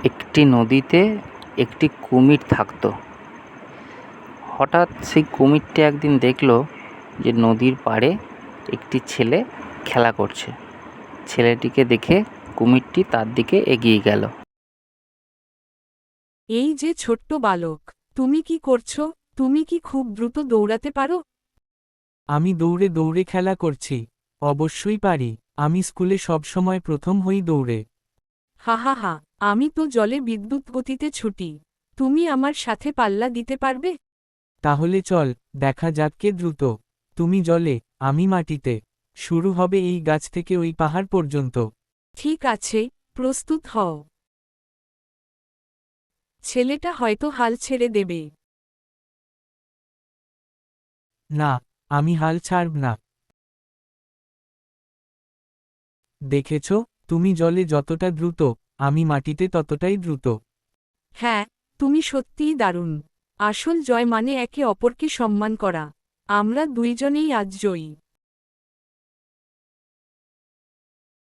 একটি নদীতে একটি কুমির থাকতো। হঠাৎ সেই কুমিরটি একদিন দেখল যে নদীর পাড়ে একটি ছেলে খেলা করছে। ছেলেটিকে দেখে কুমিরটি তার দিকে এগিয়ে গেল। এই যে ছোট্ট বালক, তুমি কি করছো? তুমি কি খুব দ্রুত দৌড়াতে পারো? আমি দৌড়ে দৌড়ে খেলা করছি। অবশ্যই পারি। আমি স্কুলে সবসময় প্রথম হই দৌড়ে। হা হা হা, আমি তো জলে বিদ্যুৎ গতিতে ছুটি। তুমি আমার সাথে পাল্লা দিতে পারবে? তাহলে চল, দেখা যাক কে দ্রুত। তুমি জলে, আমি মাটিতে। শুরু হবে এই গাছ থেকে ওই পাহাড় পর্যন্ত। ঠিক আছে, প্রস্তুত হও। ছেলেটা হয়তো হাল ছেড়ে দেবে। না, আমি হাল ছাড়ব না। দেখেছ, তুমি জলে যতটা দ্রুত, আমি মাটিতে ততটাই দ্রুত। হ্যাঁ, তুমি সত্যিই দারুণ। আসল জয় মানে একে অপরকে সম্মান করা। আমরা দুইজনেই আজ জয়ী।